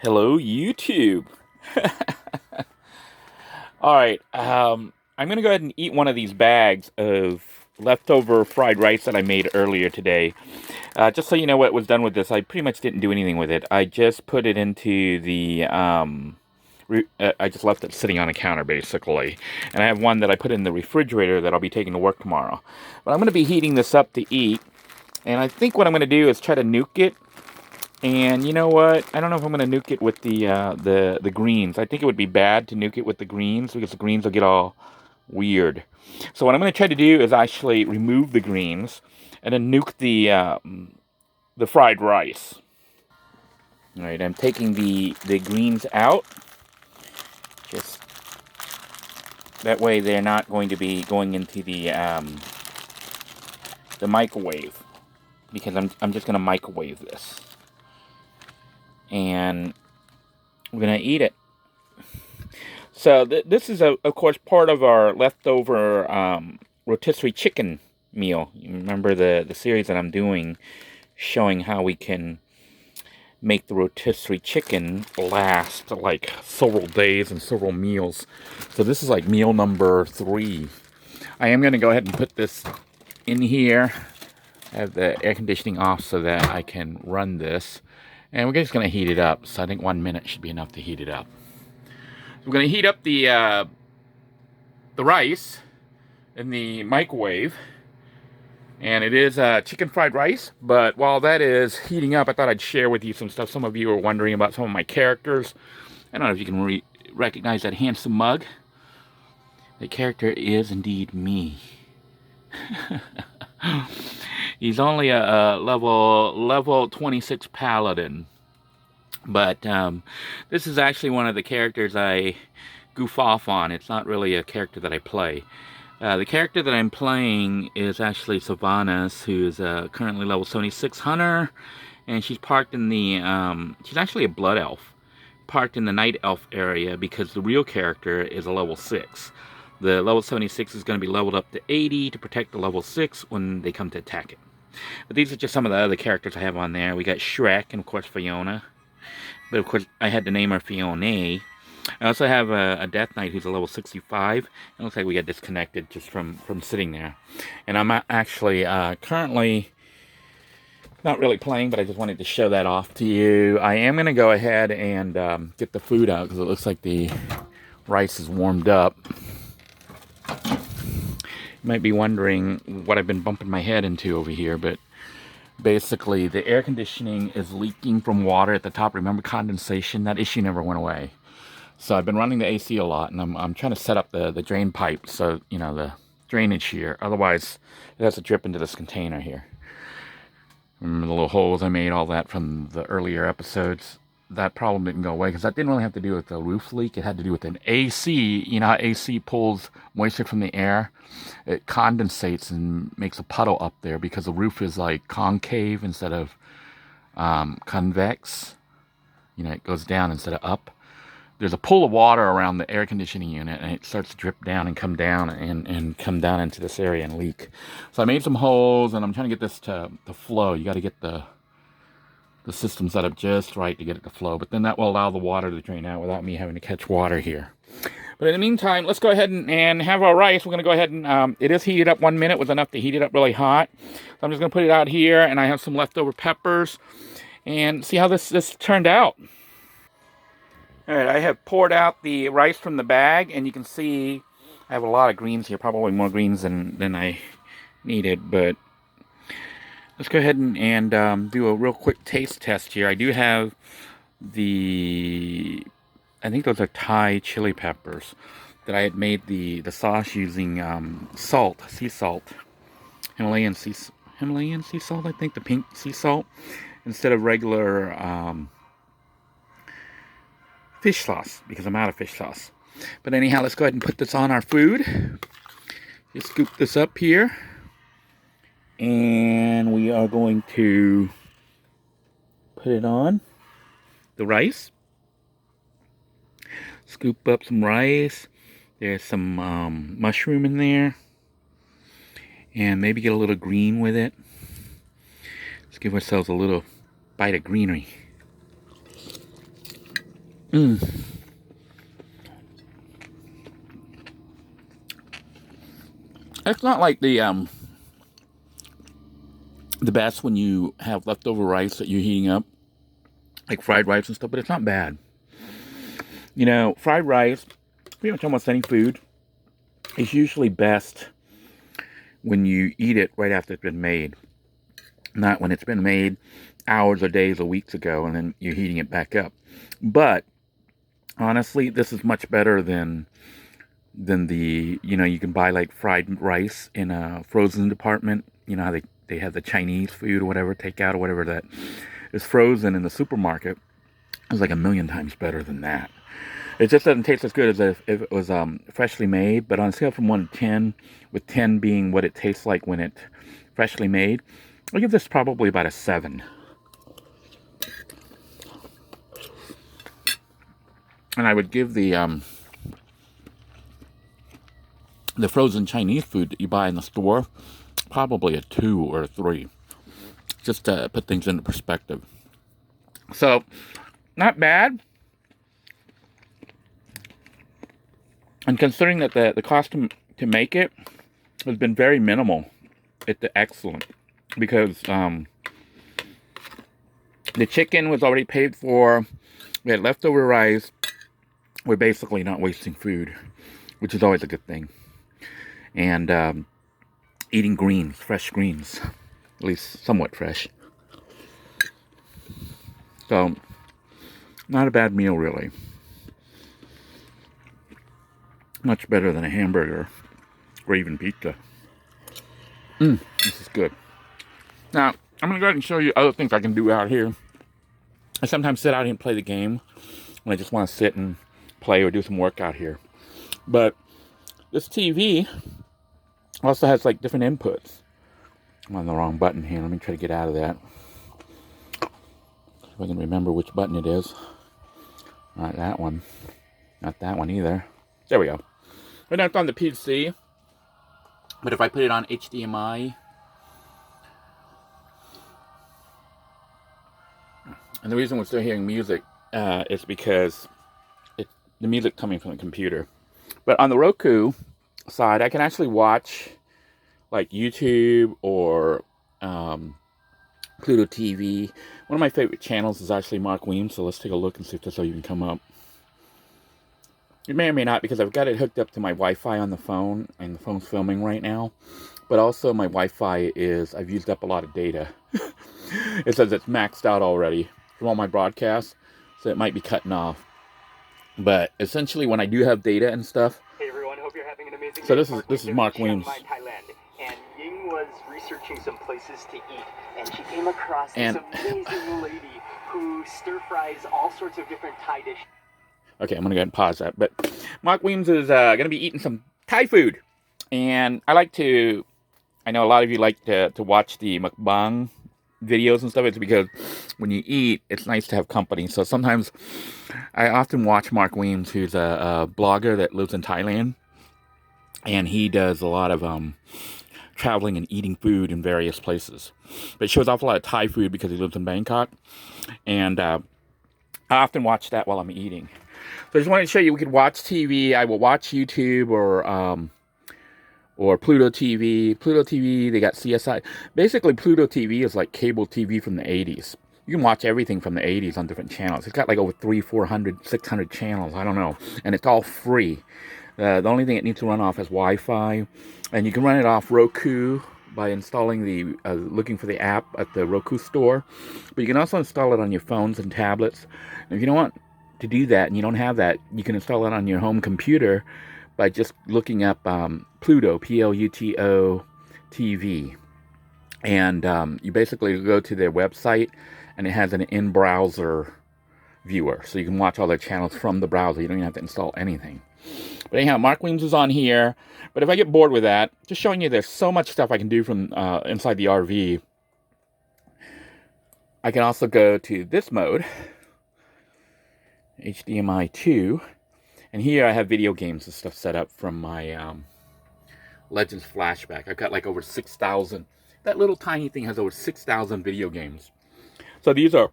Hello, YouTube. All right, I'm gonna go ahead and eat one of these bags of leftover fried rice that I made earlier today. Just so you know what was done with this, I pretty much didn't do anything with it. I just put it into the I just left it sitting on a counter basically, and I have one that I put in the refrigerator that I'll be taking to work tomorrow. But I'm gonna be heating this up to eat, and I think what I'm gonna do is try to nuke it. And you know what? I don't know if I'm going to nuke it with the greens. I think it would be bad to nuke it with the greens because the greens will get all weird. So what I'm going to try to do is actually remove the greens and then nuke the fried rice. All right, I'm taking the greens out. Just that way they're not going to be going into the microwave because I'm just going to microwave this and we're going to eat it. So this is, of course, part of our leftover rotisserie chicken meal. You remember the series that I'm doing showing how we can make the rotisserie chicken last like several days and several meals. So this is like meal number 3. I am going to go ahead and put this in here. I have the air conditioning off so that I can run this. And we're just going to heat it up. So I think 1 minute should be enough to heat it up. We're going to heat up the rice in the microwave, and it is chicken fried rice. But while that is heating up, I thought I'd share with you some stuff. Some of you are wondering about some of my characters. I don't know if you can recognize that handsome mug. The character is indeed me. He's only a level 26 paladin, but this is actually one of the characters I goof off on. It's not really a character that I play. The character that I'm playing is actually Sylvanas, who is currently level 76 hunter, and she's parked in the, she's actually a blood elf, parked in the night elf area because the real character is a level 6. The level 76 is going to be leveled up to 80 to protect the level 6 when they come to attack it. But these are just some of the other characters I have on there. We got Shrek and, of course, Fiona. But, of course, I had to name her Fiona. I also have a Death Knight who's a level 65. It looks like we got disconnected just from sitting there. And I'm actually currently not really playing, but I just wanted to show that off to you. I am going to go ahead and get the food out because it looks like the rice is warmed up. You might be wondering what I've been bumping my head into over here, but basically the air conditioning is leaking from water at the top. Remember condensation? That issue never went away. So I've been running the AC a lot, and I'm trying to set up the drain pipe so, you know, the drainage here. Otherwise, it has to drip into this container here. Remember the little holes I made, all that from the earlier episodes? That problem didn't go away because that didn't really have to do with the roof leak. It had to do with an AC. You know how AC pulls moisture from the air? It condensates and makes a puddle up there because the roof is like concave instead of convex. You know, it goes down instead of up. There's a pool of water around the air conditioning unit, and it starts to drip down and come down and come down into this area and leak. So I made some holes, and I'm trying to get this to flow. You got to get the system set up just right to get it to flow, but then that will allow the water to drain out without me having to catch water here. But in the meantime, let's go ahead and have our rice. We're going to go ahead and, it is heated up 1 minute, was enough to heat it up really hot. So I'm just going to put it out here, and I have some leftover peppers, and see how this turned out. All right, I have poured out the rice from the bag, and you can see I have a lot of greens here, probably more greens than I needed, but let's go ahead and do a real quick taste test here. I do have I think those are Thai chili peppers that I had made the sauce using salt, sea salt, Himalayan sea salt, I think, the pink sea salt, instead of regular fish sauce, because I'm out of fish sauce. But anyhow, let's go ahead and put this on our food. Just scoop this up here. And we are going to put it on the rice. Scoop up some rice. There's some mushroom in there. And maybe get a little green with it. Let's give ourselves a little bite of greenery. Mm. It's not like the best when you have leftover rice that you're heating up, like fried rice and stuff, but it's not bad. You know, fried rice, pretty much almost any food, is usually best when you eat it right after it's been made. Not when it's been made hours or days or weeks ago and then you're heating it back up. But honestly, this is much better than the, you know, you can buy like fried rice in a frozen department. You know how they have the Chinese food or whatever, takeout or whatever that is frozen in the supermarket. It's like a million times better than that. It just doesn't taste as good as if it was freshly made. But on a scale from 1 to 10, with 10 being what it tastes like when it's freshly made, I'll give this probably about a 7. And I would give the frozen Chinese food that you buy in the store probably a 2 or a 3. Just to put things into perspective. So, not bad. And considering that the cost to make it has been very minimal, it's excellent. Because the chicken was already paid for. We had leftover rice. We're basically not wasting food, which is always a good thing. And eating greens, fresh greens, at least somewhat fresh. So, not a bad meal, really. Much better than a hamburger or even pizza. This is good. Now, I'm going to go ahead and show you other things I can do out here. I sometimes sit out here and play the game when I just want to sit and play or do some work out here. But this TV also has like different inputs. I'm on the wrong button here. Let me try to get out of that. If I can remember which button it is. Not that one. Not that one either. There we go. Right now it's on the PC. But if I put it on HDMI, and the reason we're still hearing music is because the music coming from the computer. But on the Roku side, I can actually watch like YouTube or Pluto TV. One of my favorite channels is actually Mark Wiens, so let's take a look and see if this will even come up. It may or may not, because I've got it hooked up to my Wi-Fi on the phone, and the phone's filming right now. But also my Wi-Fi I've used up a lot of data. It says it's maxed out already from all my broadcasts, so it might be cutting off. But essentially, when I do have data and stuff. Hey everyone, hope you're having an amazing So day. this is Mark Wiens. Thailand, and Ying was researching some places to eat, and she came across this amazing lady who stir fries all sorts of different Thai dishes. Okay, I'm going to go ahead and pause that. But Mark Wiens is going to be eating some Thai food. And I know a lot of you like to watch the mukbang videos and stuff. It's because when you eat, it's nice to have company. So sometimes I often watch Mark Wiens, who's a blogger that lives in Thailand. And he does a lot of traveling and eating food in various places. But he shows off a lot of Thai food because he lives in Bangkok. And I often watch that while I'm eating. So I just wanted to show you we could watch TV. I will watch YouTube or Pluto TV. Pluto TV, they got CSI. Basically, Pluto TV is like cable TV from the 80s. You can watch everything from the 80s on different channels. It's got like over 300, 400, 600 channels. I don't know. And it's all free. The only thing it needs to run off is Wi-Fi. And you can run it off Roku by installing looking for the app at the Roku store. But you can also install it on your phones and tablets. And if you don't want to do that and you don't have that, you can install it on your home computer by just looking up Pluto, Pluto TV. And you basically go to their website, and it has an in-browser viewer. So you can watch all their channels from the browser. You don't even have to install anything. But anyhow, Mark Wiens is on here. But if I get bored with that, just showing you there's so much stuff I can do from inside the RV. I can also go to this mode, HDMI 2. And here I have video games and stuff set up from my Legends Flashback. I've got like over 6,000. That little tiny thing has over 6,000 video games. So these are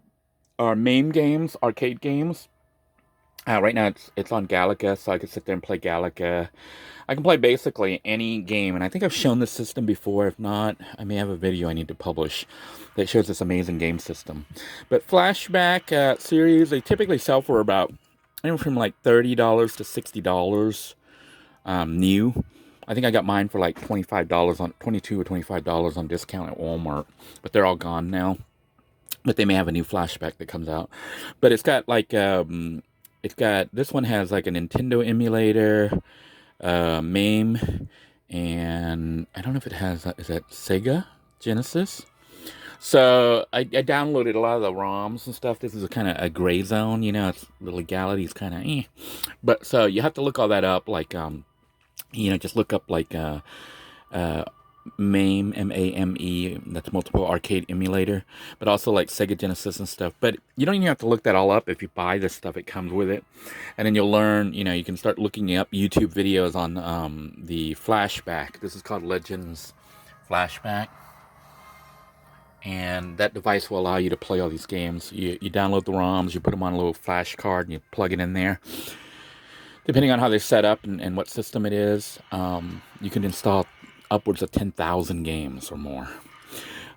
MAME games, arcade games. Right now it's on Galaga, so I can sit there and play Galaga. I can play basically any game, and I think I've shown this system before. If not, I may have a video I need to publish that shows this amazing game system. But Flashback series, they typically sell for about anywhere from like $30 to $60 new. I think I got mine for like $25 on 22 or $25 on discount at Walmart, but they're all gone now. But they may have a new Flashback that comes out. But it's got like this one has like a Nintendo emulator, MAME, and I don't know if it has, is that Sega Genesis? So I downloaded a lot of the ROMs and stuff. This is a kind of a gray zone, you know. It's the legality is kind of but so you have to look all that up, like you know, just look up like MAME, M-A-M-E, that's multiple arcade emulator, but also like Sega Genesis and stuff. But you don't even have to look that all up. If you buy this stuff, it comes with it. And then you'll learn, you know, you can start looking up YouTube videos on the Flashback. This is called Legends Flashback. And that device will allow you to play all these games. You download the ROMs, you put them on a little flash card, and you plug it in there. Depending on how they're set up and what system it is, you can install upwards of 10,000 games or more.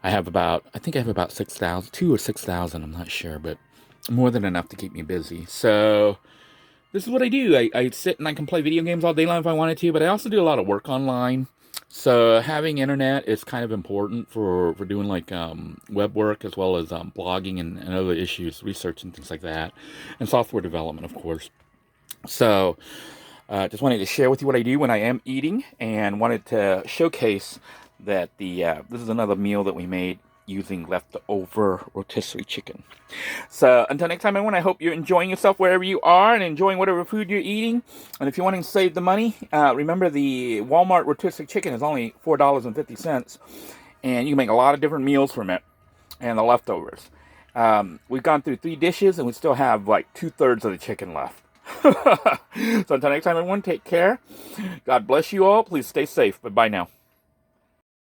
I think I have about 6,000, 2 or 6,000, I'm not sure, but more than enough to keep me busy. So this is what I do. I sit and I can play video games all day long if I wanted to, but I also do a lot of work online. So having internet is kind of important for doing like web work, as well as blogging and other issues, research and things like that, and software development, of course. So just wanted to share with you what I do when I am eating, and wanted to showcase that this is another meal that we made using leftover rotisserie chicken. So until next time, everyone, I hope you're enjoying yourself wherever you are and enjoying whatever food you're eating. And if you want to save the money, remember the Walmart rotisserie chicken is only $4.50, and you can make a lot of different meals from it and the leftovers. We've gone through 3 dishes and we still have like 2/3 of the chicken left. So until next time, everyone, take care. God bless you all. Please stay safe. Bye-bye now.